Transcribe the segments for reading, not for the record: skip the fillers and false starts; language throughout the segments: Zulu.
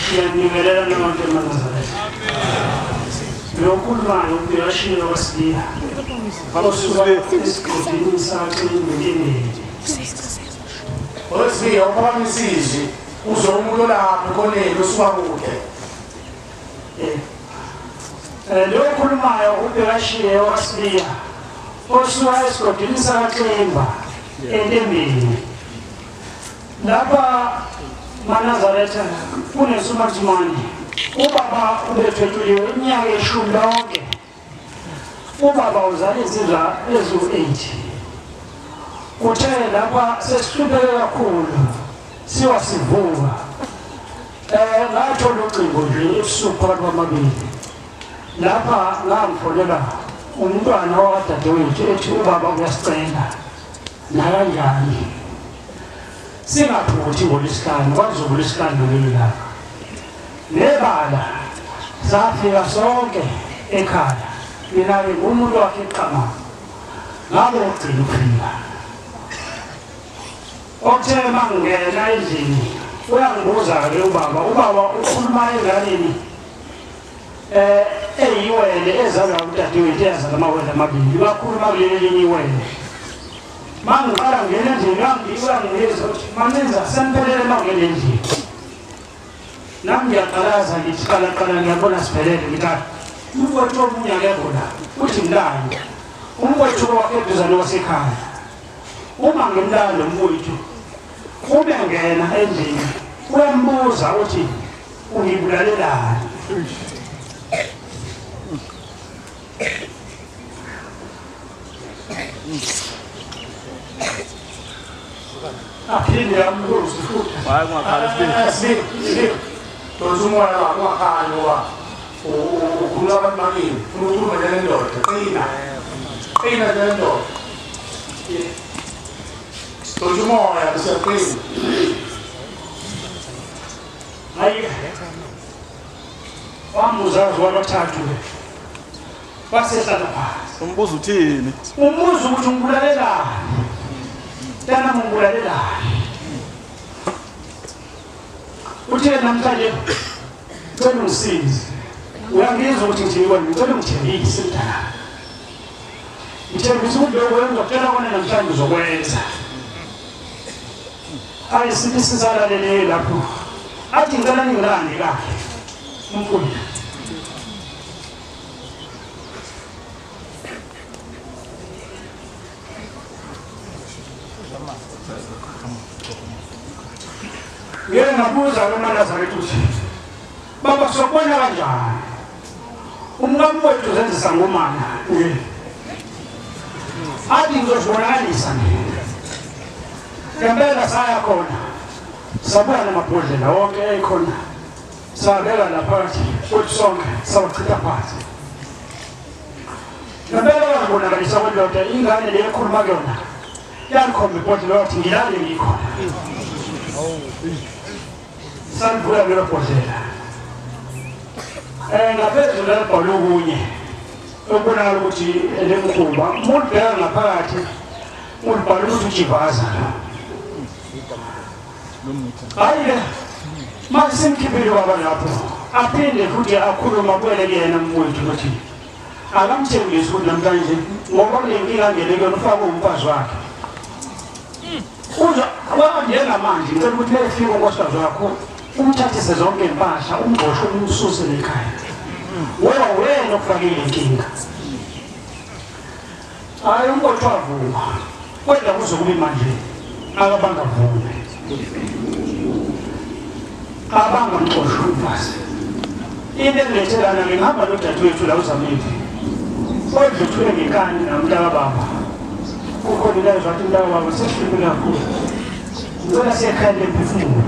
Siyanikelela nonke eMnazaretha. Lokhulumayo uyashiya wasiya. Abakusuka esigodini sakhe ngempini. Wasiya uphakamisizwe uzomuntu lapho koneni usuka kude. Lokhulumayo uyashiya wasiya. Osuka esigodini sakhe empini. Lapha Manazaretha kunesumathimani ubaba ubethwethuliwe iminyaka 10 lonke ubaba uzale izidla ezu-8 kuthe lapha sesihlupheke kakhulu sivuka ngathola ucingo nje ebusuku phakathi kwamabili lapha ngamfonela umntwana wakadadewethu ethi ubaba uyasicela nakanjani singaphuthi ngolisihlanu kwaZulu lesihlanu ngelilanga nebala safika sonke ekhaya mina-ke ngumuntu wakhe eqhamuka ngabe ugcina ukufika okuthe mangingena endlini uyangibuza-ke ubaba ukhuluma enganeni eyiwele ezalwa udadewethu eyazala amawele amabili bakhuluma kuleli linye iwele mangiqala ngene endlini uyangizwa ukuthi manenza seniphelele mangene endlini nami ngiyaqalaza ngithi qala ngiyabona siphelele ngithatha umfowethu omunye akekho la uthi mlando umfowethu wakhe eduzane wasekhaya uma ngimlando umfowethu ube ngena endlini uyambuza uthi ungibulalelani aphinde yambuza futhi hayi ungakhala sibili tozumoya wakwakhanya wa ukhuluma abantu bakini ufuna ukukhuluma njengendoda qina njengendoda tozumoya bisiyaqina hayi wamuzazi wabathathu basehlala phansi umbuzo uthini umbuzo ukuthi ungibulalelani tana mungulalelani uthe namhlanje cela ungisize uyangizwa ukuthi ngithini ngicela ungithembise mntana ngithembise ukuthi lokwenza kutshela kona namhlanje uzokwenza hayi sithi sisalalele lapho athi ngicela ningilande kahle umfundisi ngeke ngabuza kuMnazaretha ukuthi baba sokubona kanjani umngani wethu zenzisa ngomana athi ngizozibonakalisa ngempela saya khona sabuya namabhodlela wonke ekhona sabeka laphathi futhi sonke sawachitha phansi ngempela wazibonakalisa kwendoda ingane le ekhuluma kuyona yangikhomba ibhodlela wathi ngilale ngikhona sanvuya ngelo bhodlela ngaphezulu labhalwe okunye okubonakala ukuthi lemkhuba mulibheka ngaphakathi mulibhalwe ukuthi ujivaza hayi-ke manje simkhiphile baba lapho aphinde futhi akhuluma kubele kuyena mwethu ukuthi akamthembisi ukuthi namhlanje ngoba kule nkinga angene kuyona ufake umfazi wakhe njengamanje ngicela ukuthi lefika unkosikazi wakho umthathise zonke impahla umgqoshe umsuse lekhaya wena okufakile inkinga hayi unkosikazi wavuma kodwa kuzokuba manje akabangavume abangamgqoshe umfazi into engilethelana ngihamba nodadewethu la uZamile odluthule ngekani namntakababa kukhona ilayo zathi mntakababa sesihluphe kakhulu ngicela siyekhaya lemphefumulo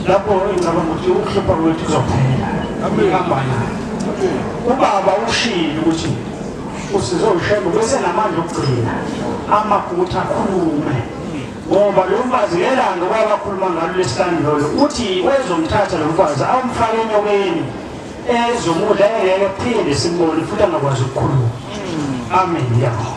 lapho engicabanga ukuthi ukuhlupha kwethu kuzophela ihamba nayo ubaba ushilo ukuthi usizoshembe bese namandla okugcina amaphutha akhulume ngoba lo mfazi ngelanga kwabakhuluma ngalo lesihlanu lolo uthi wezomthatha lo mfazi awumfake enyokeni ezomudla engeke phinde simbone futhi angakwazi ukukhuluma amen yabo